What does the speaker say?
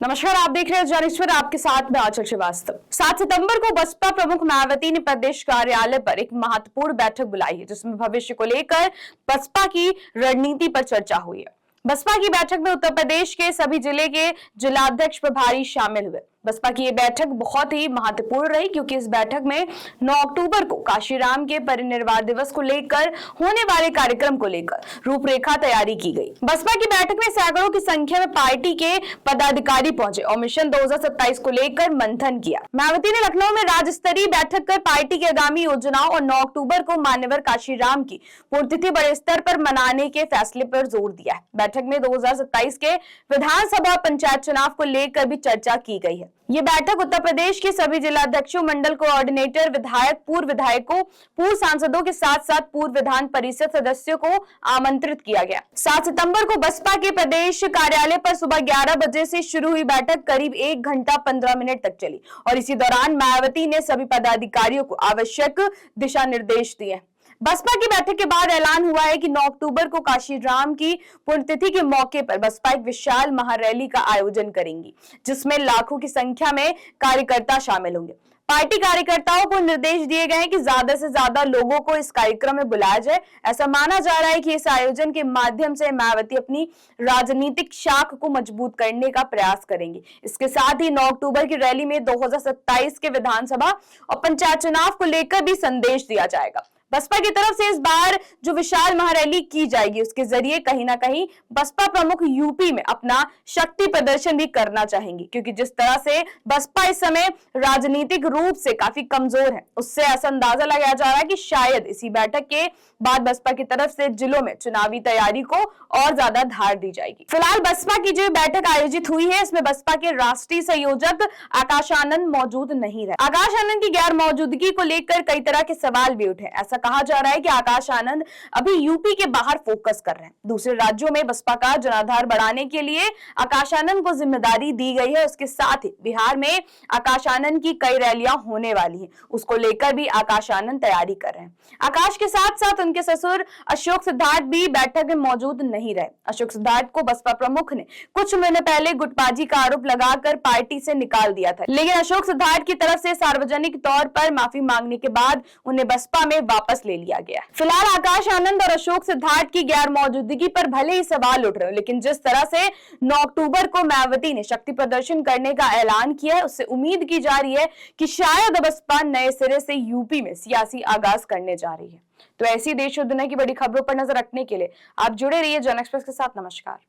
नमस्कार, आप देख रहे हैं जनेश्वर, आपके साथ में आंचल श्रीवास्तव। 7 सितंबर को बसपा प्रमुख मायावती ने प्रदेश कार्यालय पर एक महत्वपूर्ण बैठक बुलाई है, जिसमें भविष्य को लेकर बसपा की रणनीति पर चर्चा हुई है। बसपा की बैठक में उत्तर प्रदेश के सभी जिले के जिलाध्यक्ष प्रभारी शामिल हुए। बसपा की ये बैठक बहुत ही महत्वपूर्ण रही, क्योंकि इस बैठक में 9 अक्टूबर को काशीराम के परिनिर्वाण दिवस को लेकर होने वाले कार्यक्रम को लेकर रूपरेखा तैयारी की गई। बसपा की बैठक में सैकड़ों की संख्या में पार्टी के पदाधिकारी पहुंचे और मिशन 2027 को लेकर मंथन किया। मायावती ने लखनऊ में राज्य स्तरीय बैठक कर पार्टी की आगामी योजनाओं और 9 अक्टूबर को मान्यवर काशीराम की पुण्यतिथि बड़े स्तर पर मनाने के फैसले पर जोर दिया है। बैठक में 2027 के विधानसभा और पंचायत चुनाव को लेकर भी चर्चा की गई है। ये बैठक उत्तर प्रदेश के सभी जिलाध्यक्षों, मंडल कोऑर्डिनेटर, विधायक, पूर्व विधायकों, पूर्व सांसदों के साथ साथ पूर्व विधान परिषद सदस्यों को आमंत्रित किया गया। 7 सितंबर को बसपा के प्रदेश कार्यालय पर सुबह 11 बजे से शुरू हुई बैठक करीब 1 घंटा 15 मिनट तक चली और इसी दौरान मायावती ने सभी पदाधिकारियों को आवश्यक दिशा निर्देश दिए। बसपा की बैठक के बाद ऐलान हुआ है कि 9 अक्टूबर को काशीराम की पुण्यतिथि के मौके पर बसपा एक विशाल महारैली का आयोजन करेंगी, जिसमें लाखों की संख्या में कार्यकर्ता शामिल होंगे। पार्टी कार्यकर्ताओं को निर्देश दिए गए हैं कि ज्यादा से ज्यादा लोगों को इस कार्यक्रम में बुलाया जाए। ऐसा माना जा रहा है कि इस आयोजन के माध्यम से मायावती अपनी राजनीतिक शाख को मजबूत करने का प्रयास करेंगी। इसके साथ ही 9 अक्टूबर की रैली में 2027 के विधानसभा और पंचायत चुनाव को लेकर भी संदेश दिया जाएगा। बसपा की तरफ से इस बार जो विशाल महारैली की जाएगी, उसके जरिए कहीं ना कहीं बसपा प्रमुख यूपी में अपना शक्ति प्रदर्शन भी करना चाहेंगी, क्योंकि जिस तरह से बसपा इस समय राजनीतिक रूप से काफी कमजोर है, उससे ऐसा अंदाजा लगाया जा रहा है कि शायद इसी बैठक के बाद बसपा की तरफ से जिलों में चुनावी तैयारी को और ज्यादा धार दी जाएगी। फिलहाल बसपा की जो बैठक आयोजित हुई है, इसमें बसपा के राष्ट्रीय संयोजक आकाश आनंद मौजूद नहीं रहे। आकाश आनंद की गैर मौजूदगी को लेकर कई तरह के सवाल भी उठे। ऐसा कहा जा रहा है कि आकाश आनंद अभी यूपी के बाहर फोकस कर रहे हैं। दूसरे राज्यों में बसपा का जनाधार बढ़ाने के लिए आकाश आनंद को जिम्मेदारी दी गई है। उसके साथ ही बिहार में आकाश आनंद की कई रैलियां होने वाली हैं, उसको लेकर भी आकाश आनंद तैयारी कर रहे हैं। आकाश के साथ साथ उनके ससुर अशोक सिद्धार्थ भी बैठक में मौजूद नहीं रहे। अशोक सिद्धार्थ को बसपा प्रमुख ने कुछ महीने पहले गुटबाजी का आरोप लगाकर पार्टी से निकाल दिया था, लेकिन अशोक सिद्धार्थ की तरफ से सार्वजनिक तौर पर माफी मांगने के बाद उन्हें बसपा में वापस ले लिया गया। फिलहाल आकाश आनंद और अशोक सिद्धार्थ की गैर मौजूदगी पर भले ही सवाल उठ रहे हो, लेकिन जिस तरह से 9 अक्टूबर को मायावती ने शक्ति प्रदर्शन करने का ऐलान किया है, उससे उम्मीद की जा रही है कि शायद बसपा नए सिरे से यूपी में सियासी आगाज करने जा रही है। तो ऐसी देश और दुनिया की बड़ी खबरों पर नजर रखने के लिए आप जुड़े रहिए जन एक्सप्रेस के साथ। नमस्कार।